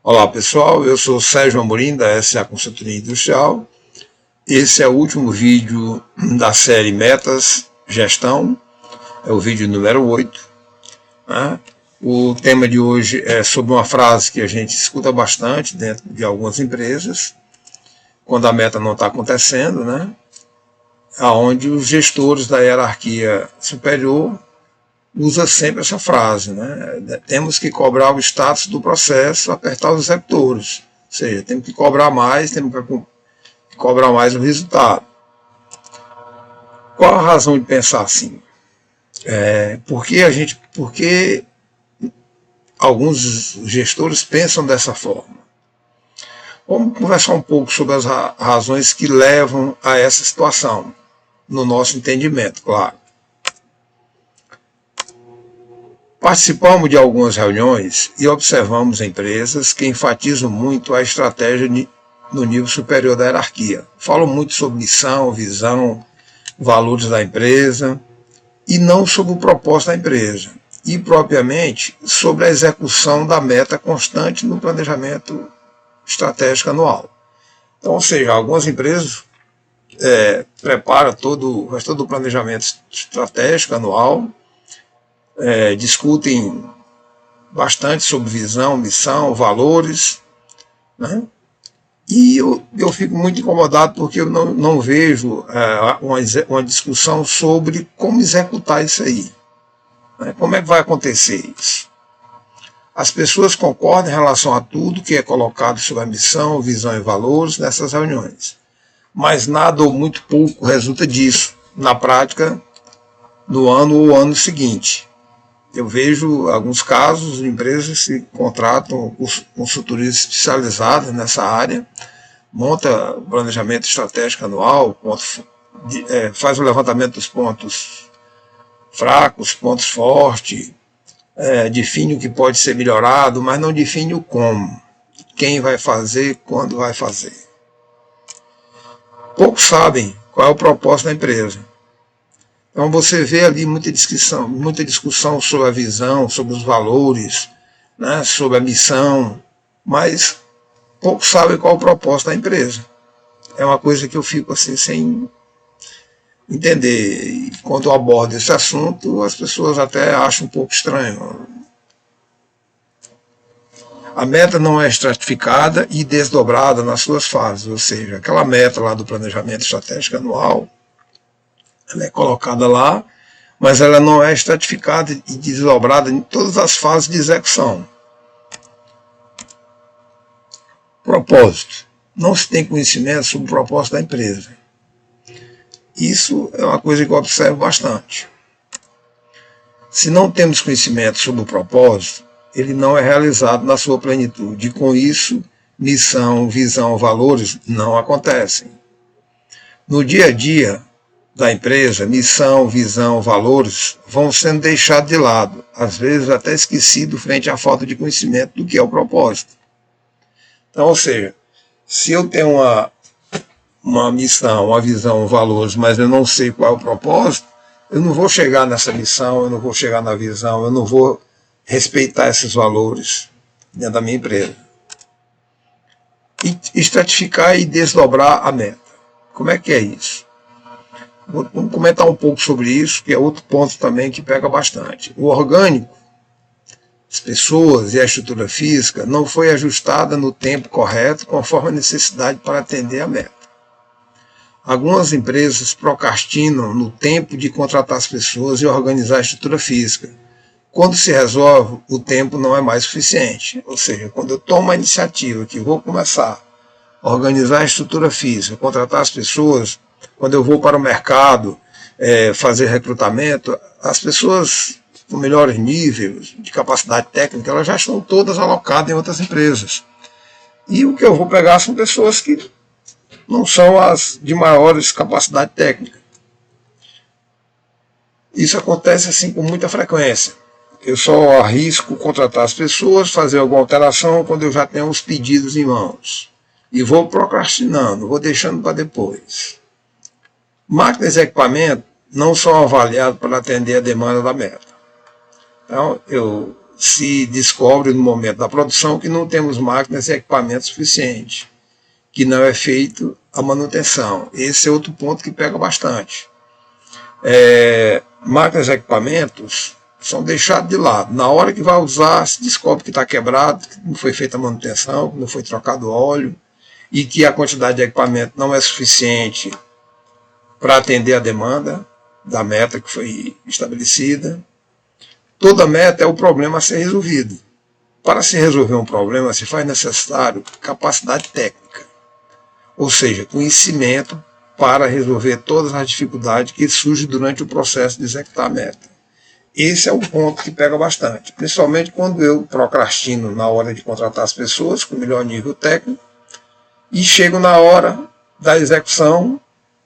Olá pessoal, eu sou Sérgio Amorim da SA Consultoria Industrial. Esse é o último vídeo da série Metas Gestão, é o vídeo número 8. Né? O tema de hoje é sobre uma frase que a gente escuta bastante dentro de algumas empresas, quando a meta não está acontecendo, né? Onde os gestores da hierarquia superior usa sempre essa frase, né? Temos que cobrar o status do processo, apertar os receptores, ou seja, temos que cobrar mais, temos que cobrar mais o resultado. Qual a razão de pensar assim? Porque alguns gestores pensam dessa forma. Vamos conversar um pouco sobre as razões que levam a essa situação, no nosso entendimento, claro. Participamos de algumas reuniões e observamos empresas que enfatizam muito a estratégia no nível superior da hierarquia. Falam muito sobre missão, visão, valores da empresa e não sobre o propósito da empresa. E, propriamente, sobre a execução da meta constante no planejamento estratégico anual. Então, ou seja, algumas empresas preparam todo o planejamento estratégico anual, discutem bastante sobre visão, missão, valores, né? E eu fico muito incomodado porque eu não vejo uma discussão sobre como executar isso aí. Né? Como é que vai acontecer isso? As pessoas concordam em relação a tudo que é colocado sobre a missão, visão e valores nessas reuniões. Mas nada ou muito pouco resulta disso na prática no ano ou ano seguinte. Eu vejo alguns casos de empresas que contratam consultorias especializadas nessa área, monta o planejamento estratégico anual, faz o levantamento dos pontos fracos, pontos fortes, define o que pode ser melhorado, mas não define o como, quem vai fazer, quando vai fazer. Poucos sabem qual é o propósito da empresa. Então você vê ali muita discussão sobre a visão, sobre os valores, né, sobre a missão, mas poucos sabem qual é o propósito da empresa. É uma coisa que eu fico assim sem entender. E quando eu abordo esse assunto, as pessoas até acham um pouco estranho. A meta não é estratificada e desdobrada nas suas fases, ou seja, aquela meta lá do planejamento estratégico anual, ela é colocada lá, mas ela não é estratificada e desdobrada em todas as fases de execução. Propósito. Não se tem conhecimento sobre o propósito da empresa. Isso é uma coisa que eu observo bastante. Se não temos conhecimento sobre o propósito, ele não é realizado na sua plenitude. E com isso, missão, visão, valores não acontecem. No dia a dia da empresa, missão, visão, valores vão sendo deixados de lado, às vezes até esquecidos frente à falta de conhecimento do que é o propósito. Então, ou seja, se eu tenho uma missão, uma visão, valores, mas eu não sei qual é o propósito, eu não vou chegar nessa missão, eu não vou chegar na visão, eu não vou respeitar esses valores dentro da minha empresa. E estratificar e desdobrar a meta. Como é que é isso? Vamos comentar um pouco sobre isso, que é outro ponto também que pega bastante. O orgânico, as pessoas e a estrutura física não foi ajustada no tempo correto conforme a necessidade para atender a meta. Algumas empresas procrastinam no tempo de contratar as pessoas e organizar a estrutura física. Quando se resolve, o tempo não é mais suficiente. Ou seja, quando eu tomo a iniciativa que vou começar a organizar a estrutura física, contratar as pessoas, quando eu vou para o mercado fazer recrutamento, as pessoas com melhores níveis de capacidade técnica, elas já estão todas alocadas em outras empresas. E o que eu vou pegar são pessoas que não são as de maiores capacidade técnica. Isso acontece assim com muita frequência. Eu só arrisco contratar as pessoas, fazer alguma alteração quando eu já tenho os pedidos em mãos. E vou procrastinando, vou deixando para depois. Máquinas e equipamentos não são avaliados para atender a demanda da meta. Então, eu se descobre no momento da produção que não temos máquinas e equipamentos suficientes, que não é feito a manutenção. Esse é outro ponto que pega bastante. Máquinas e equipamentos são deixados de lado. Na hora que vai usar, se descobre que está quebrado, que não foi feita a manutenção, que não foi trocado óleo, e que a quantidade de equipamento não é suficiente para atender a demanda da meta que foi estabelecida. Toda meta é o problema a ser resolvido. Para se resolver um problema, se faz necessário capacidade técnica, ou seja, conhecimento para resolver todas as dificuldades que surgem durante o processo de executar a meta. Esse é o ponto que pega bastante, principalmente quando eu procrastino na hora de contratar as pessoas com melhor nível técnico e chego na hora da execução,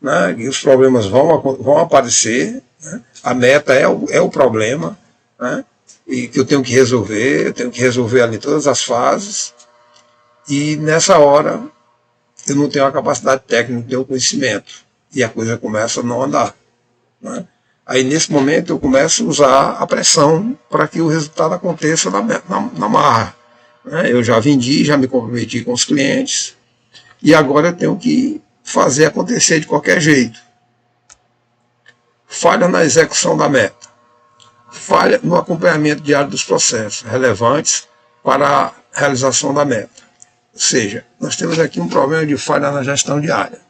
né, e os problemas vão aparecer, né, a meta é o problema, né, e que eu tenho que resolver ali todas as fases, e nessa hora eu não tenho a capacidade técnica, não tenho o conhecimento, e a coisa começa a não andar, né. Aí nesse momento eu começo a usar a pressão para que o resultado aconteça na marra, né. Eu já vendi, já me comprometi com os clientes, e agora eu tenho que fazer acontecer de qualquer jeito. Falha na execução da meta. Falha no acompanhamento diário dos processos relevantes para a realização da meta. Ou seja, nós temos aqui um problema de falha na gestão diária.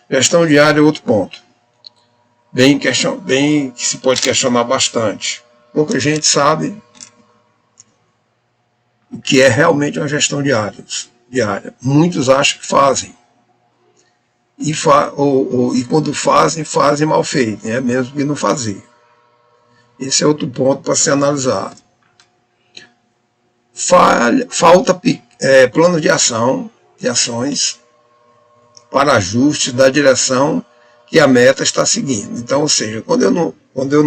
Gestão diária é outro ponto. Bem que se pode questionar bastante. Pouca gente sabe o que é realmente uma gestão diária. Muitos acham que fazem. E quando fazem mal feito, né? Mesmo que não fazer. Esse é outro ponto para ser analisado. Falta plano de ações para ajuste da direção que a meta está seguindo. Então, ou seja, quando eu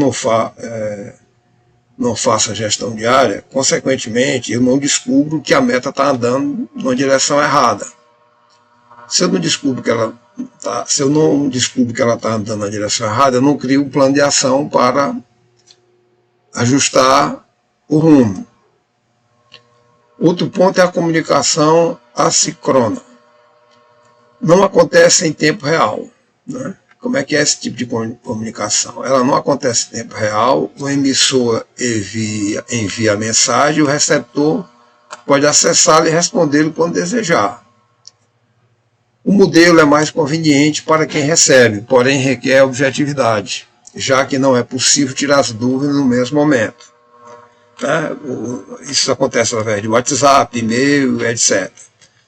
não faço a gestão diária, consequentemente, eu não descubro que a meta está andando numa direção errada. Se eu não descubro que ela está andando na direção errada, eu não crio um plano de ação para ajustar o rumo. Outro ponto é a comunicação assíncrona. Não acontece em tempo real, né? Como é que é esse tipo de comunicação? Ela não acontece em tempo real, o emissor envia a mensagem, o receptor pode acessá-la e respondê-lo quando desejar. O modelo é mais conveniente para quem recebe, porém requer objetividade, já que não é possível tirar as dúvidas no mesmo momento. Isso acontece através de WhatsApp, e-mail, etc.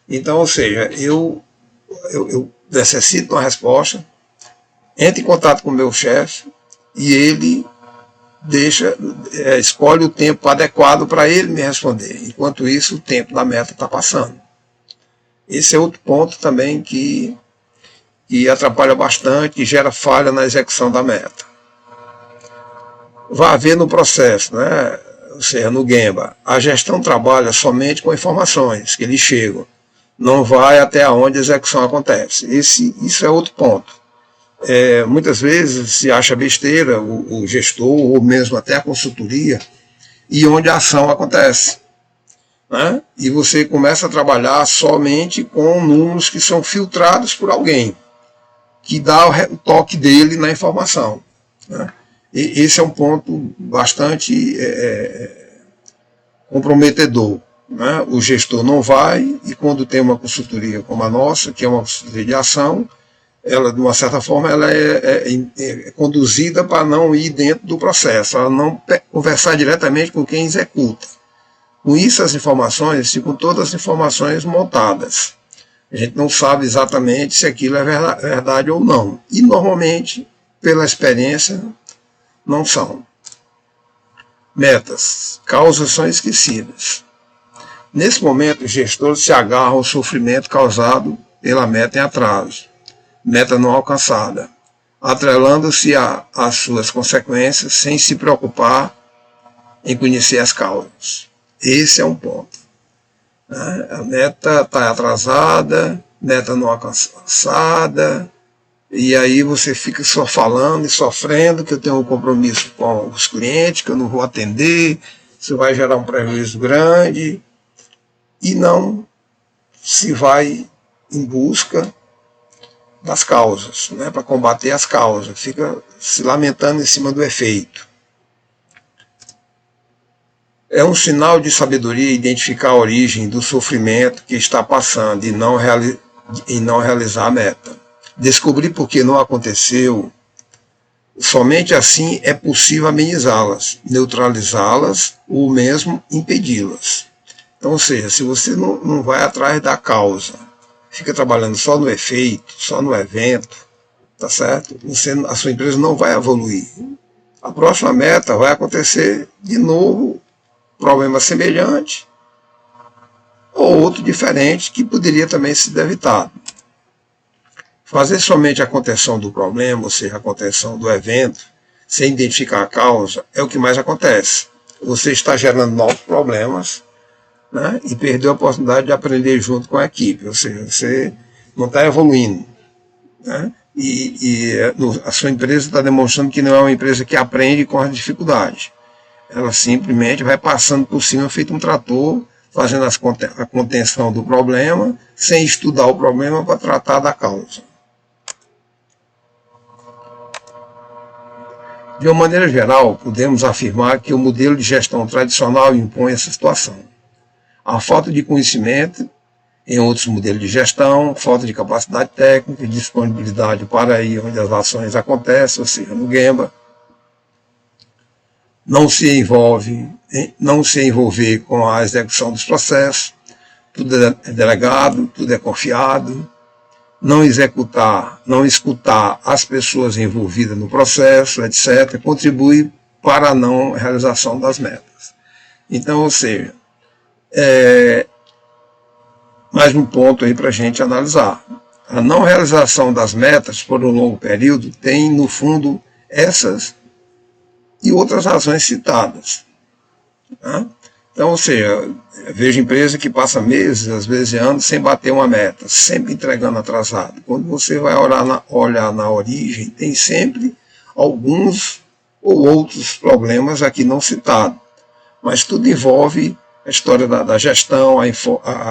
Então, ou seja, eu necessito uma resposta, entro em contato com o meu chefe e ele escolhe o tempo adequado para ele me responder. Enquanto isso, o tempo da meta está passando. Esse é outro ponto também que atrapalha bastante, que gera falha na execução da meta. Vai haver no processo, né? Ou seja, no Gemba, a gestão trabalha somente com informações que lhe chegam, não vai até onde a execução acontece. Isso é outro ponto. Muitas vezes se acha besteira o gestor, ou mesmo até a consultoria, e onde a ação acontece, né? E você começa a trabalhar somente com números que são filtrados por alguém, que dá o toque dele na informação, né? E esse é um ponto bastante comprometedor, né? O gestor não vai, e quando tem uma consultoria como a nossa, que é uma consultoria de ação, ela, de uma certa forma, ela é conduzida para não ir dentro do processo, ela não conversar diretamente com quem executa. Com isso, as informações ficam todas as informações montadas. A gente não sabe exatamente se aquilo é verdade ou não. E, normalmente, pela experiência, não são. Metas. Causas são esquecidas. Nesse momento, os gestores se agarram ao sofrimento causado pela meta em atraso, meta não alcançada, atrelando-se às suas consequências sem se preocupar em conhecer as causas. Esse é um ponto. A meta está atrasada, meta não alcançada, e aí você fica só falando e sofrendo que eu tenho um compromisso com os clientes, que eu não vou atender, Isso vai gerar um prejuízo grande e não se vai em busca das causas, né, para combater as causas, fica se lamentando em cima do efeito. É um sinal de sabedoria identificar a origem do sofrimento que está passando e não realizar a meta. Descobrir por que não aconteceu, somente assim é possível amenizá-las, neutralizá-las ou mesmo impedi-las. Então, ou seja, se você não vai atrás da causa, fica trabalhando só no efeito, só no evento, tá certo? A sua empresa não vai evoluir. A próxima meta vai acontecer de novo, problema semelhante ou outro diferente que poderia também ser evitado. Fazer somente a contenção do problema, ou seja, a contenção do evento, sem identificar a causa, é o que mais acontece. Você está gerando novos problemas, né, e perdeu a oportunidade de aprender junto com a equipe, ou seja, você não está evoluindo, né, a sua empresa está demonstrando que não é uma empresa que aprende com as dificuldades. Ela simplesmente vai passando por cima, feito um trator, fazendo a contenção do problema, sem estudar o problema para tratar da causa. De uma maneira geral, podemos afirmar que o modelo de gestão tradicional impõe essa situação. A falta de conhecimento em outros modelos de gestão, falta de capacidade técnica e disponibilidade para ir onde as ações acontecem, ou seja, no Gemba, não se envolver com a execução dos processos, tudo é delegado, tudo é confiado, não escutar as pessoas envolvidas no processo, etc., contribui para a não realização das metas. Então, ou seja, mais um ponto aí para a gente analisar. A não realização das metas por um longo período tem, no fundo, essas e outras razões citadas. Né? Então, ou seja, vejo empresa que passa meses, às vezes anos, sem bater uma meta, sempre entregando atrasado. Quando você vai olhar na origem, tem sempre alguns ou outros problemas aqui não citados. Mas tudo envolve a história da gestão, a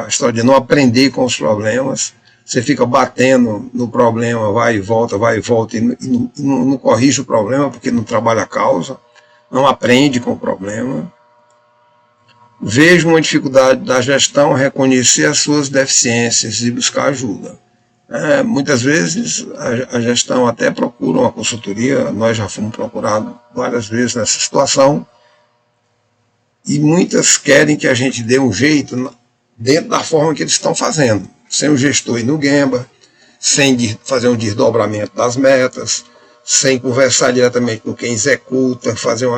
história de não aprender com os problemas. Você fica batendo no problema, vai e volta, e não corrige o problema porque não trabalha a causa, não aprende com o problema. Vejo uma dificuldade da gestão reconhecer as suas deficiências e buscar ajuda. Muitas vezes a gestão até procura uma consultoria, nós já fomos procurados várias vezes nessa situação, e muitas querem que a gente dê um jeito dentro da forma que eles estão fazendo, sem o gestor ir no Gemba, sem fazer um desdobramento das metas, sem conversar diretamente com quem executa,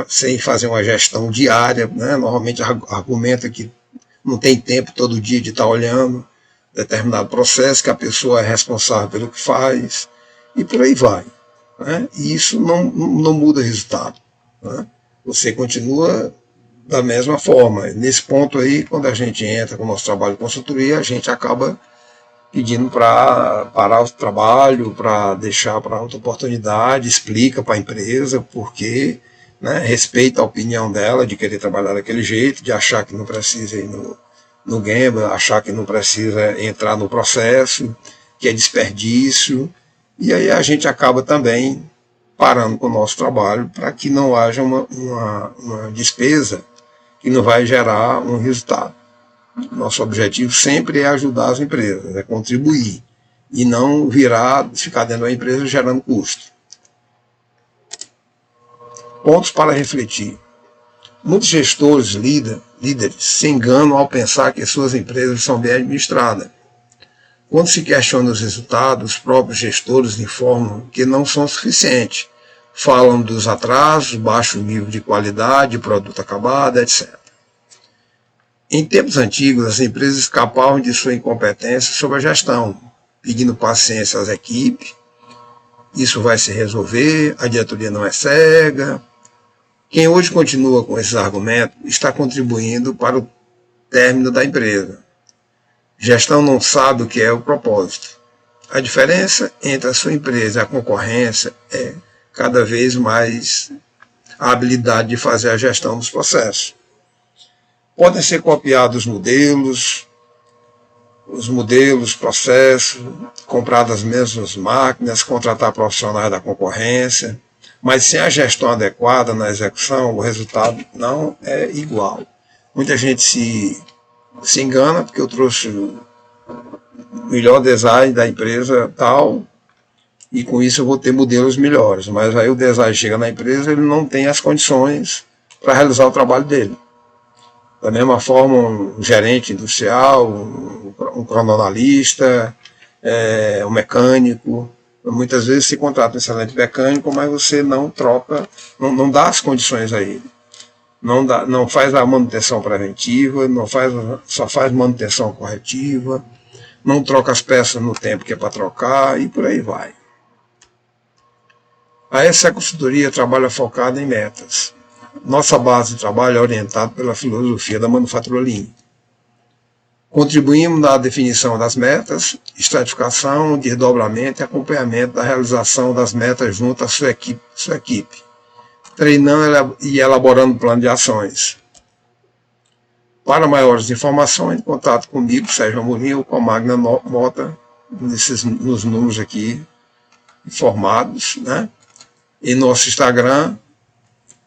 sem fazer uma gestão diária, né? Normalmente argumenta que não tem tempo todo dia de estar olhando determinado processo, que a pessoa é responsável pelo que faz, e por aí vai. Né? E isso não muda o resultado. Né? Você continua da mesma forma. Nesse ponto aí, quando a gente entra com o nosso trabalho de consultoria, a gente acaba pedindo para parar o trabalho, para deixar para outra oportunidade, explica para a empresa porque, né, respeita a opinião dela de querer trabalhar daquele jeito, de achar que não precisa ir no Gemba, achar que não precisa entrar no processo, que é desperdício, e aí a gente acaba também parando com o nosso trabalho para que não haja uma despesa que não vai gerar um resultado. Nosso objetivo sempre é ajudar as empresas, é contribuir, e não ficar dentro da empresa gerando custo. Pontos para refletir. Muitos gestores, líderes, se enganam ao pensar que suas empresas são bem administradas. Quando se questiona os resultados, os próprios gestores informam que não são suficientes. Falam dos atrasos, baixo nível de qualidade, produto acabado, etc. Em tempos antigos, as empresas escapavam de sua incompetência sobre a gestão, pedindo paciência às equipes. Isso vai se resolver, a diretoria não é cega. Quem hoje continua com esses argumentos está contribuindo para o término da empresa. Gestão não sabe o que é o propósito. A diferença entre a sua empresa e a concorrência é cada vez mais a habilidade de fazer a gestão dos processos. Podem ser copiados os modelos, processos, comprar das mesmas máquinas, contratar profissionais da concorrência, mas sem a gestão adequada na execução, o resultado não é igual. Muita gente se engana porque eu trouxe o melhor design da empresa tal, e com isso eu vou ter modelos melhores, mas aí o design chega na empresa, ele não tem as condições para realizar o trabalho dele. Da mesma forma, um gerente industrial, um cronoanalista, um mecânico, muitas vezes se contrata um excelente mecânico, mas você não troca, não dá as condições a ele. Não faz a manutenção preventiva, só faz manutenção corretiva, não troca as peças no tempo que é para trocar e por aí vai. A essa consultoria trabalha focada em metas. Nossa base de trabalho é orientada pela filosofia da manufatura Lean. Contribuímos na definição das metas, estratificação, desdobramento e acompanhamento da realização das metas junto à sua equipe, treinando e elaborando plano de ações. Para maiores informações, contato comigo, Sérgio Amorim, ou com a Magna Mota, nos números aqui informados, né? Em nosso Instagram,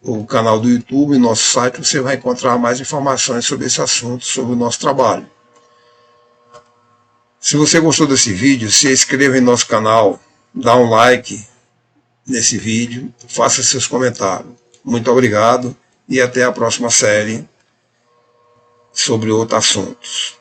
o canal do YouTube, nosso site, você vai encontrar mais informações sobre esse assunto, sobre o nosso trabalho. Se você gostou desse vídeo, se inscreva em nosso canal, dá um like nesse vídeo, faça seus comentários. Muito obrigado e até a próxima série sobre outros assuntos.